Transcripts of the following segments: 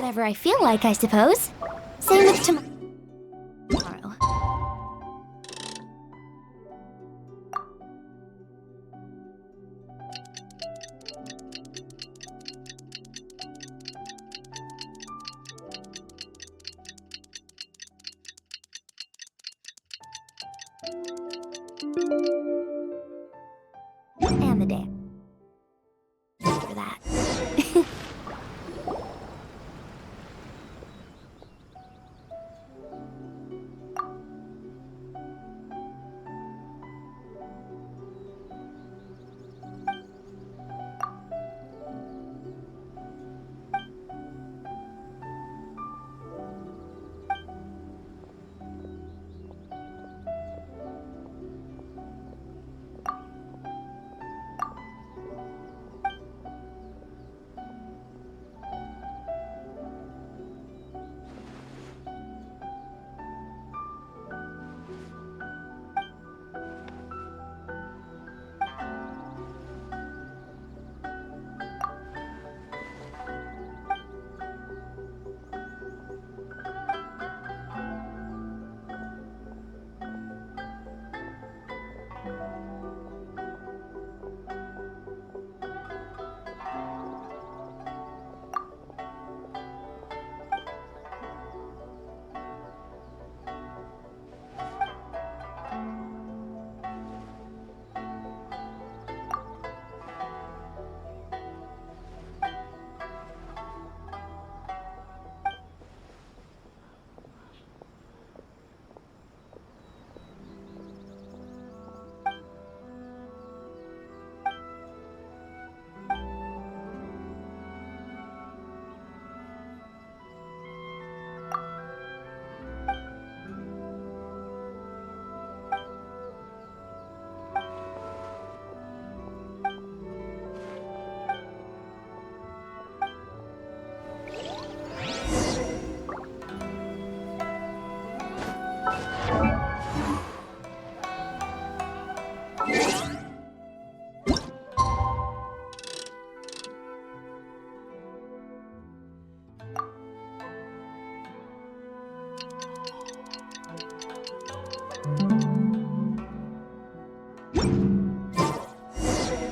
whatever I feel like, I suppose. Same with tomorrow. And the day after that.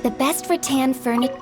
The best rattan furniture.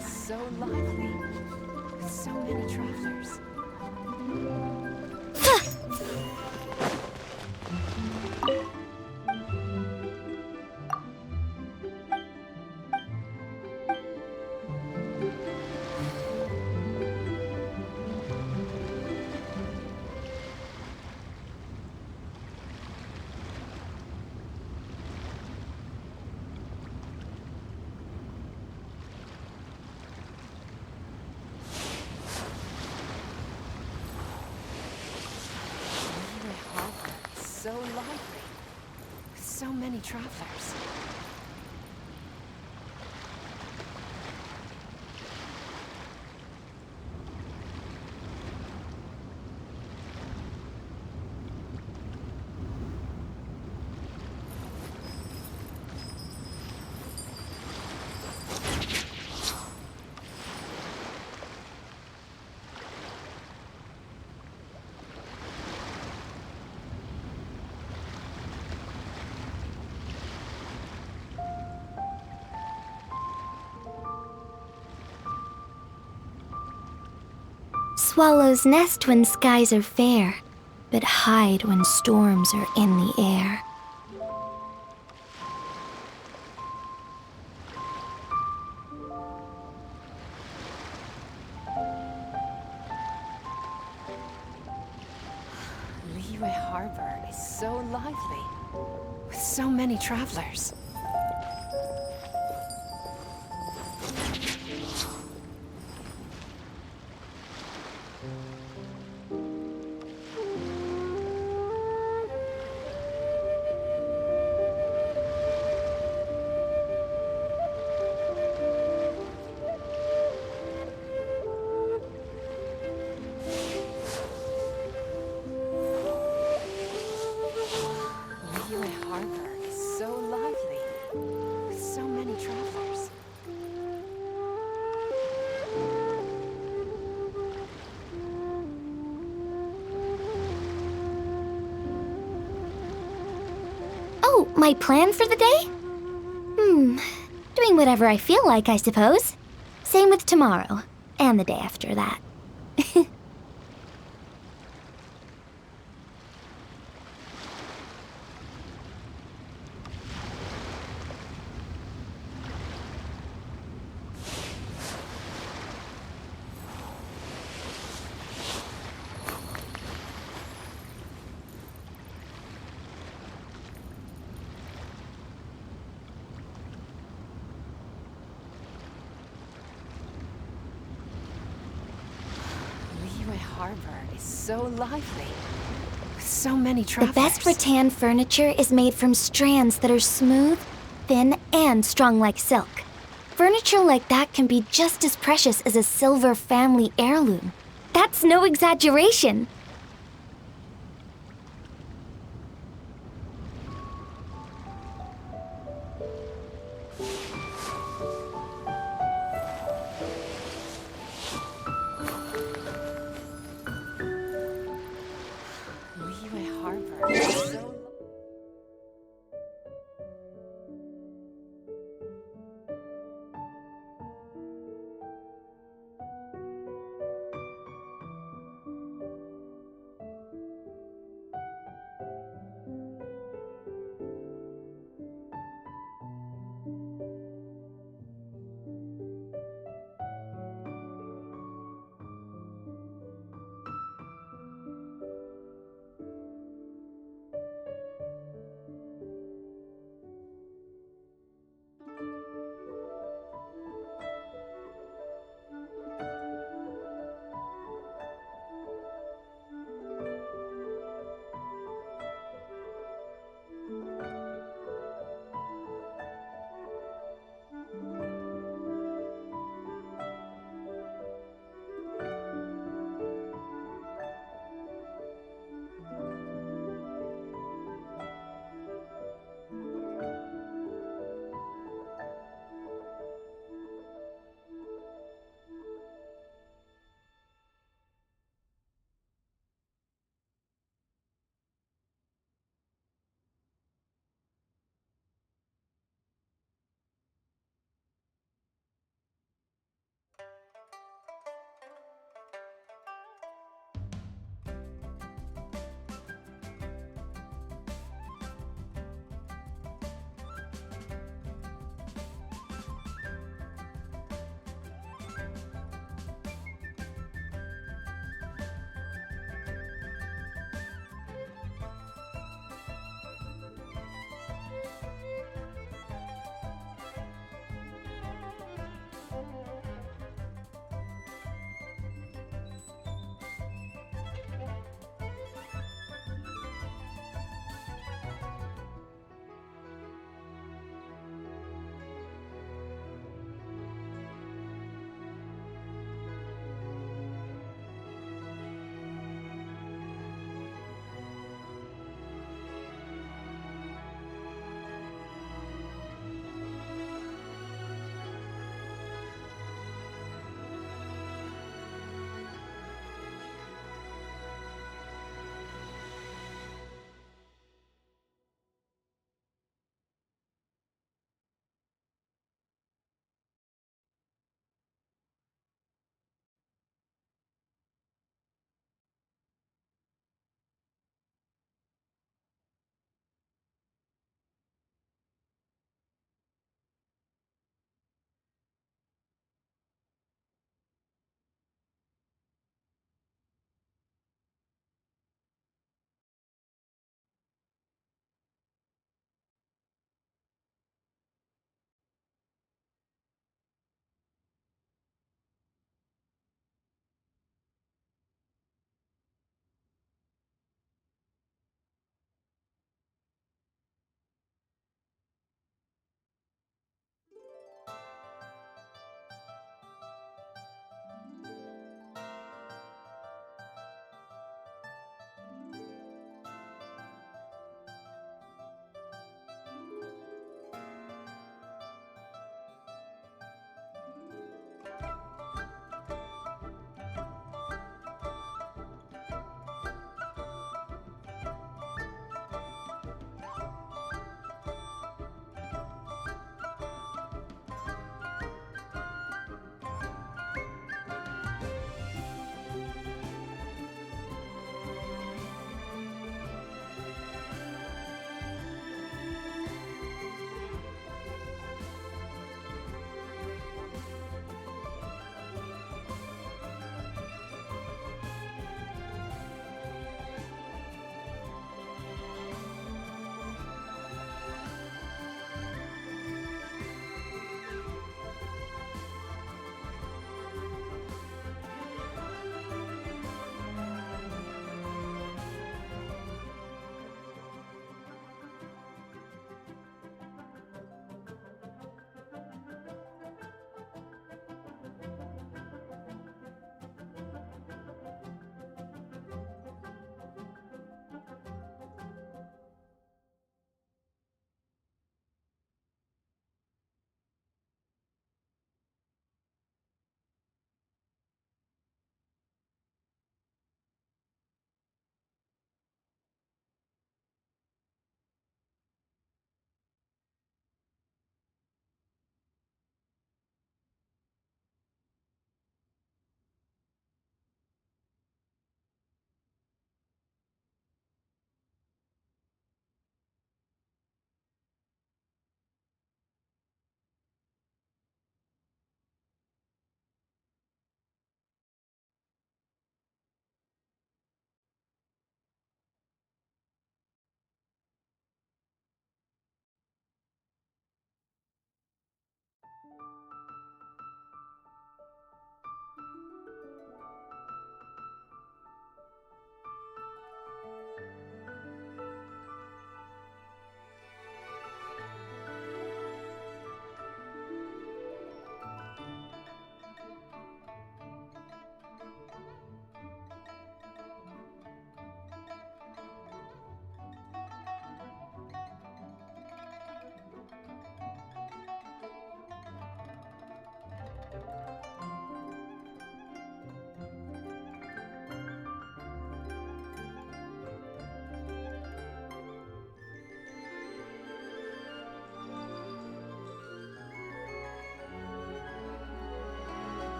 So lively, with so many travelers. so lively, with so many travelers. Swallows nest when skies are fair, but hide when storms are in the air. Liyue Harbor is so lively, with so many travelers. Liyue Harbor is so lively, with so many travelers. Oh, my plan for the day? Doing whatever I feel like, I suppose. Same with tomorrow, and the day after that. Liyue Harbor is so lively, with so many The travelers. best rattan furniture is made from strands that are smooth, thin, and strong like silk. Furniture like that can be just as precious as a silver family heirloom. That's no exaggeration. Liyue Harbor is so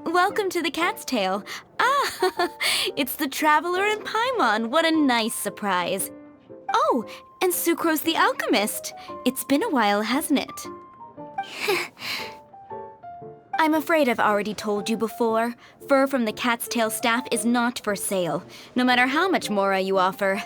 Welcome to the Cat's Tail. Ah, it's the Traveler and Paimon. What a nice surprise. Oh, and Sucrose the Alchemist. It's been a while, hasn't it? I'm afraid I've already told you before. Fur from the Cat's Tail staff is not for sale, no matter how much mora you offer.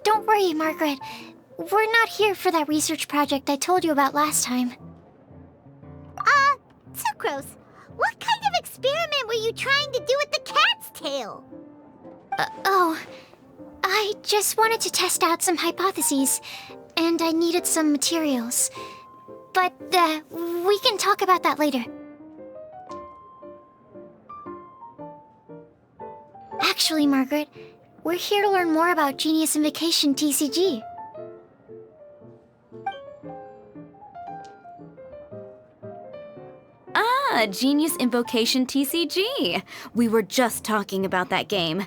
Don't worry, Margaret. We're not here for that research project I told you about last time. Sucrose, what kind of experiment were you trying to do with the cat's tail? I just wanted to test out some hypotheses, and I needed some materials. But, we can talk about that later. Actually, Margaret, we're here to learn more about Genius Invocation TCG. Ah, Genius Invocation TCG. We were just talking about that game.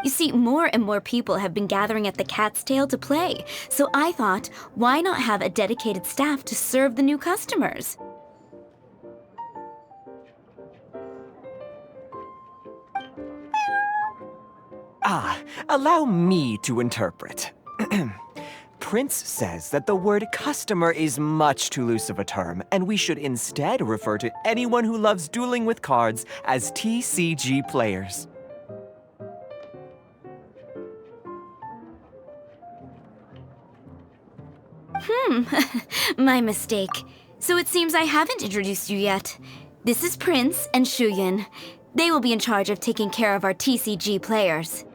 You see, more and more people have been gathering at the Cat's Tail to play, so I thought, why not have a dedicated staff to serve the new customers? Allow me to interpret. Prince says that the word customer is much too loose of a term, and we should instead refer to anyone who loves dueling with cards as TCG players. My mistake. So it seems I haven't introduced you yet. This is Prince and Shuyan. They will be in charge of taking care of our TCG players.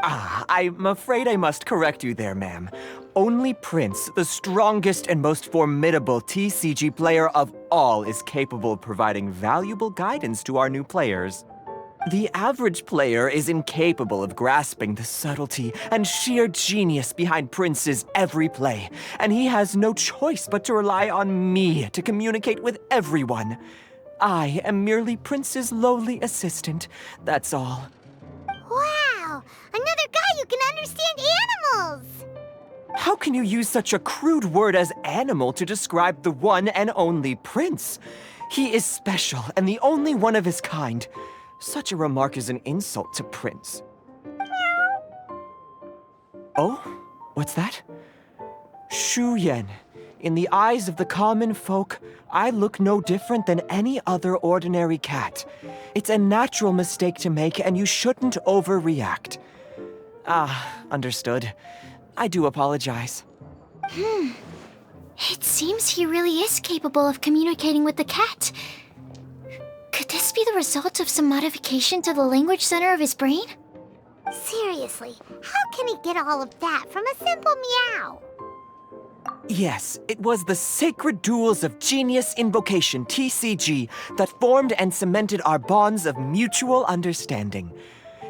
I'm afraid I must correct you there, ma'am. Only Prince, the strongest and most formidable TCG player of all, is capable of providing valuable guidance to our new players. The average player is incapable of grasping the subtlety and sheer genius behind Prince's every play, and he has no choice but to rely on me to communicate with everyone. I am merely Prince's lowly assistant, that's all. Wow! Another guy who can understand animals! How can you use such a crude word as animal to describe the one and only Prince? He is special and the only one of his kind. Such a remark is an insult to Prince. Oh? What's that? Shuyan. In the eyes of the common folk, I look no different than any other ordinary cat. It's a natural mistake to make, and you shouldn't overreact. Understood. I do apologize. It seems he really is capable of communicating with the cat. Could this be the result of some modification to the language center of his brain? Seriously, how can he get all of that from a simple meow? Yes, it was the sacred duels of Genius Invocation, TCG, that formed and cemented our bonds of mutual understanding.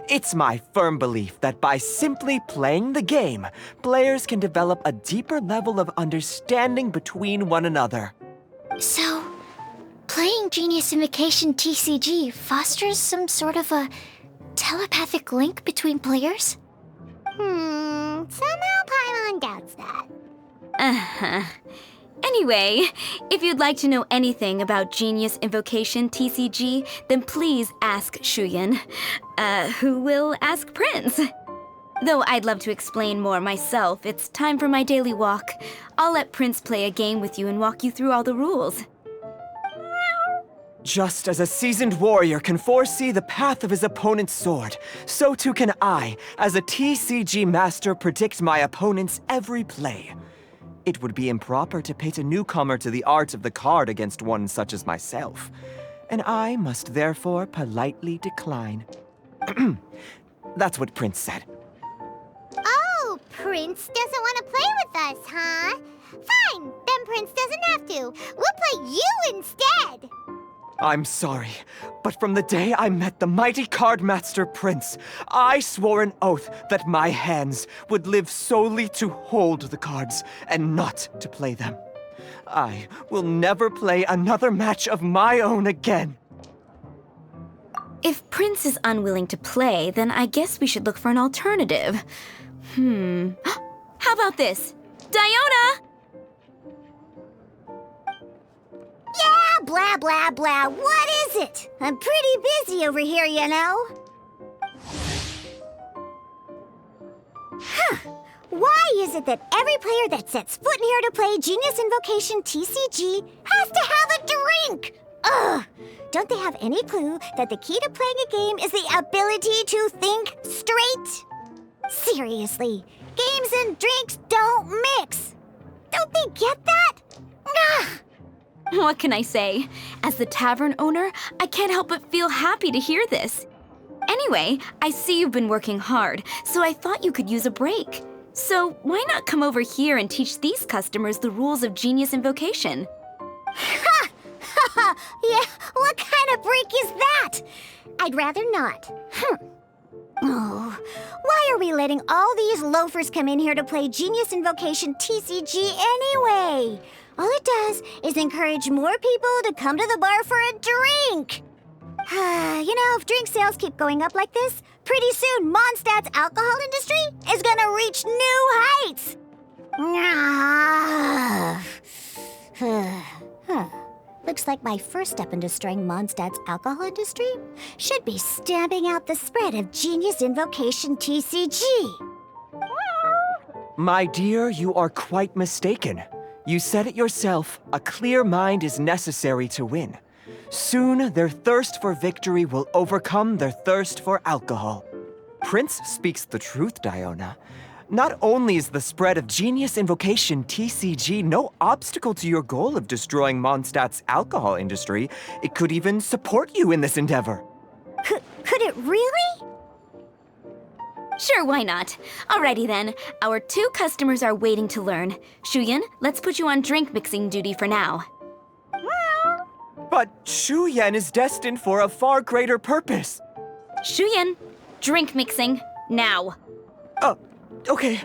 It's my firm belief that by simply playing the game, players can develop a deeper level of understanding between one another. So, playing Genius Invocation TCG fosters some sort of a telepathic link between players? Somehow Paimon doubts that. Uh-huh. Anyway, if you'd like to know anything about Genius Invocation TCG, then please ask Shuyan, who will ask Prince. Though I'd love to explain more myself, it's time for my daily walk. I'll let Prince play a game with you and walk you through all the rules. Just as a seasoned warrior can foresee the path of his opponent's sword, so too can I, as a TCG master, predict my opponent's every play. It would be improper to pit a newcomer to the art of the card against one such as myself, and I must therefore politely decline. That's what Prince said. Oh, Prince doesn't want to play with us, huh? Fine, then Prince doesn't have to. We'll play you instead. I'm sorry, but from the day I met the mighty cardmaster Prince, I swore an oath that my hands would live solely to hold the cards and not to play them. I will never play another match of my own again. If Prince is unwilling to play, then I guess we should look for an alternative. How about this? Diona! Yeah, blah, blah, blah. What is it? I'm pretty busy over here, you know. Why is it that every player that sets foot in here to play Genius Invocation TCG has to have a drink? Ugh! Don't they have any clue that the key to playing a game is the ability to think straight? Seriously, games and drinks don't mix. Don't they get that? Ugh! What can I say? As the tavern owner, I can't help but feel happy to hear this. Anyway, I see you've been working hard, so I thought you could use a break. So why not come over here and teach these customers the rules of Genius Invocation? Ha! Ha! Yeah, what kind of break is that? I'd rather not. Oh, why are we letting all these loafers come in here to play Genius Invocation TCG anyway? All it does is encourage more people to come to the bar for a drink. You know, if drink sales keep going up like this, pretty soon Mondstadt's alcohol industry is gonna reach new heights. Looks like my first step in destroying Mondstadt's alcohol industry should be stamping out the spread of Genius Invocation TCG. My dear, you are quite mistaken. You said it yourself, a clear mind is necessary to win. Soon, their thirst for victory will overcome their thirst for alcohol. Prince speaks the truth, Diona. Not only is the spread of Genius Invocation TCG no obstacle to your goal of destroying Mondstadt's alcohol industry, it could even support you in this endeavor. Could it really? Sure, why not? Alrighty then, our 2 customers are waiting to learn. Shuyan, let's put you on drink mixing duty for now. But Shuyan is destined for a far greater purpose. Shuyan, drink mixing, now. Okay.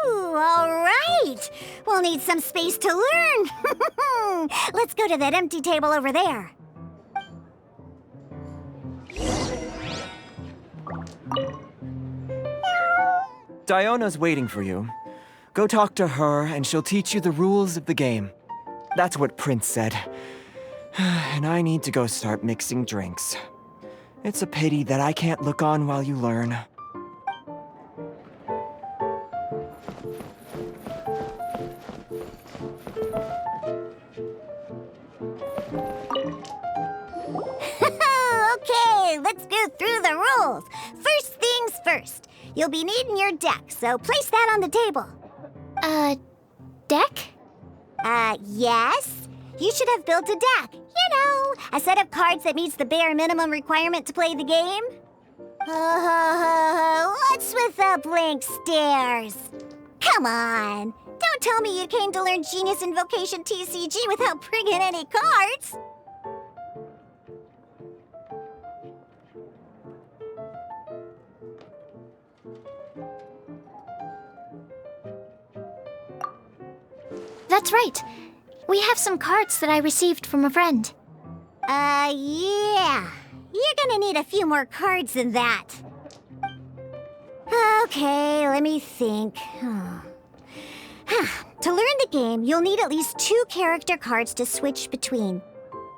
Ooh, all right. We'll need some space to learn. Let's go to that empty table over there. Diona's waiting for you. Go talk to her, and she'll teach you the rules of the game. That's what Prince said. And I need to go start mixing drinks. It's a pity that I can't look on while you learn. Okay, let's go through the rules. First things first. You'll be needing your deck, so place that on the table. Deck? Yes. You should have built a deck. You know, a set of cards that meets the bare minimum requirement to play the game. What's with the blank stares? Come on. Don't tell me you came to learn Genius Invocation TCG without bringing any cards. That's right. We have some cards that I received from a friend. Yeah. You're gonna need a few more cards than that. Okay, let me think. To learn the game, you'll need at least 2 character cards to switch between.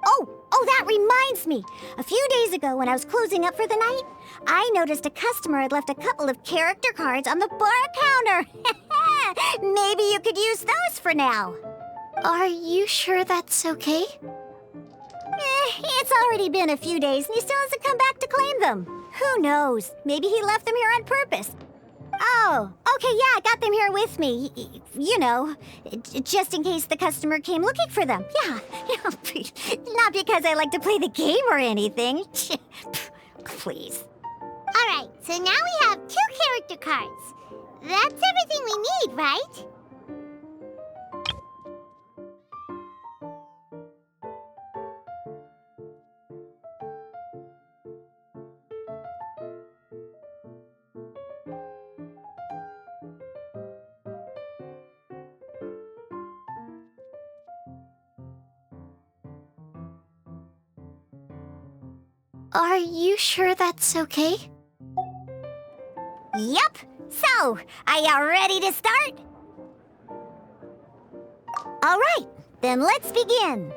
Oh, that reminds me! A few days ago when I was closing up for the night, I noticed a customer had left a couple of character cards on the bar counter. Maybe you could use those for now. Are you sure that's okay? It's already been a few days and he still hasn't come back to claim them. Who knows? Maybe he left them here on purpose. Oh, okay, yeah, I got them here with me. You know, just in case the customer came looking for them. Yeah, not because I like to play the game or anything. Please. All right, so now we have 2 character cards. That's everything we need, right? Are you sure that's okay? Yep. So, are you ready to start? All right, then let's begin.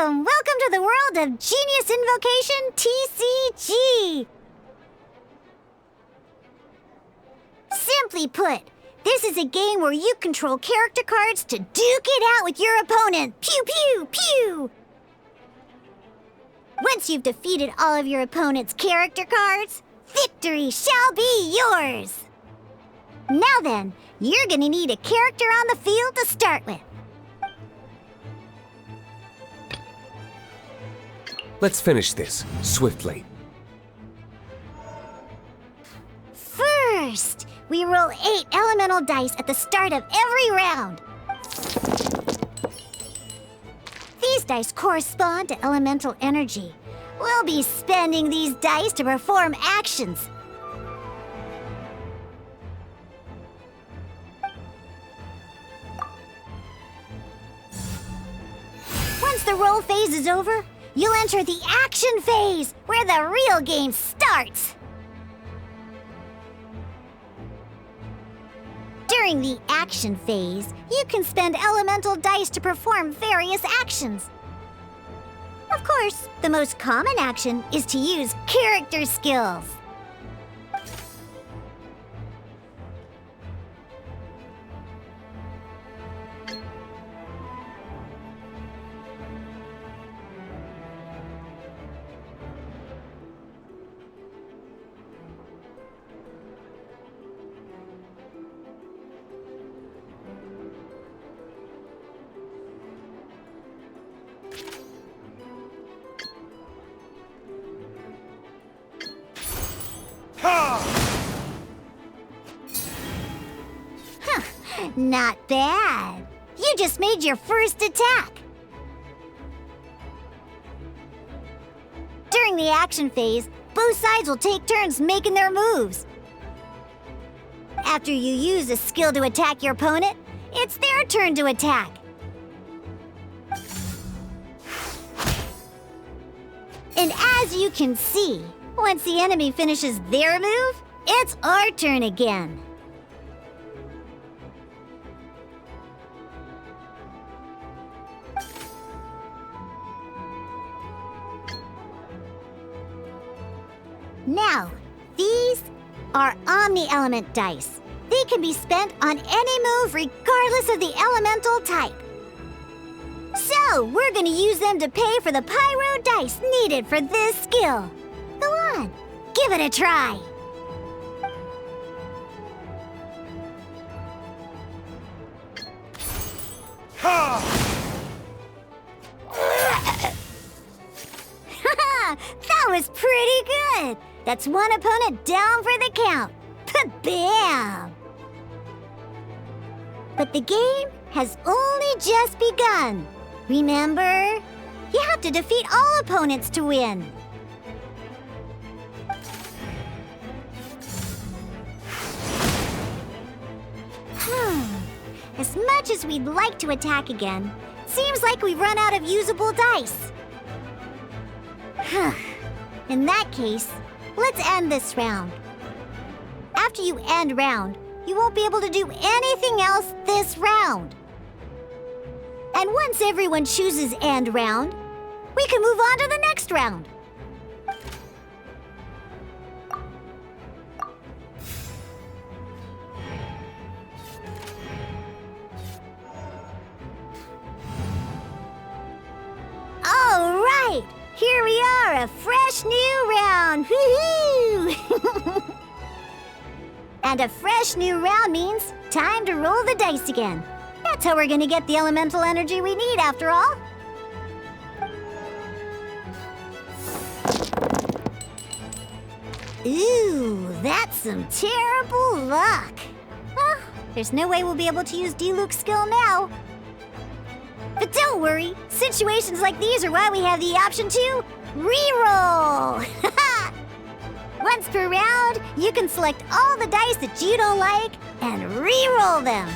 Welcome to the world of Genius Invocation TCG. Simply put, this is a game where you control character cards to duke it out with your opponent. Pew, pew, pew! Once you've defeated all of your opponent's character cards, victory shall be yours! Now then, you're gonna need a character on the field to start with. Let's finish this, swiftly. First, we roll 8 elemental dice at the start of every round. These dice correspond to elemental energy. We'll be spending these dice to perform actions. Once the roll phase is over, you'll enter the action phase, where the real game starts. During the action phase, you can spend elemental dice to perform various actions. Of course, the most common action is to use character skills. Not bad. You just made your first attack. During the action phase, both sides will take turns making their moves. After you use a skill to attack your opponent, it's their turn to attack. And as you can see, once the enemy finishes their move, it's our turn again. Now, these are Omni-Element dice. They can be spent on any move regardless of the elemental type. So, we're gonna use them to pay for the pyro dice needed for this skill. Go on, give it a try. That was pretty good. That's one opponent down for the count. Bam! But the game has only just begun. Remember? You have to defeat all opponents to win. As much as we'd like to attack again, seems like we've run out of usable dice. In that case, let's end this round. After you end round, you won't be able to do anything else this round. And once everyone chooses end round, we can move on to the next round. All right, here we are, a fresh new round. Woohoo! And a fresh new round means time to roll the dice again. That's how we're gonna get the elemental energy we need, after all. Ooh, that's some terrible luck. Well, there's no way we'll be able to use Diluc's skill now. But don't worry, situations like these are why we have the option to reroll. Once per round, you can select all the dice that you don't like and reroll them.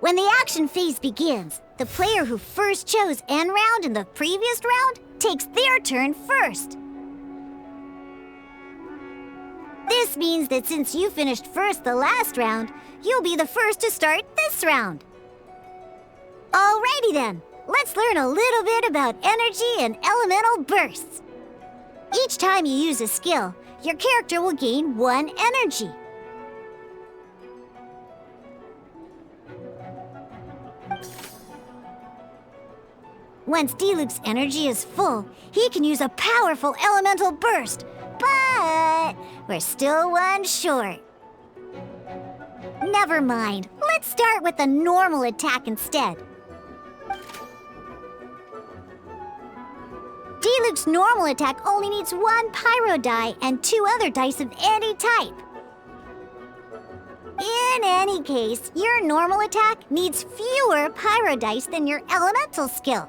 When the action phase begins, the player who first chose end round in the previous round takes their turn first. This means that since you finished first the last round, you'll be the first to start this round. Alrighty then, let's learn a little bit about energy and elemental bursts. Each time you use a skill, your character will gain 1 energy. Once Diluc's energy is full, he can use a powerful elemental burst, but we're still 1 short. Never mind, let's start with a normal attack instead. Diluc's normal attack only needs 1 pyro die and 2 other dice of any type. In any case, your normal attack needs fewer pyro dice than your elemental skill.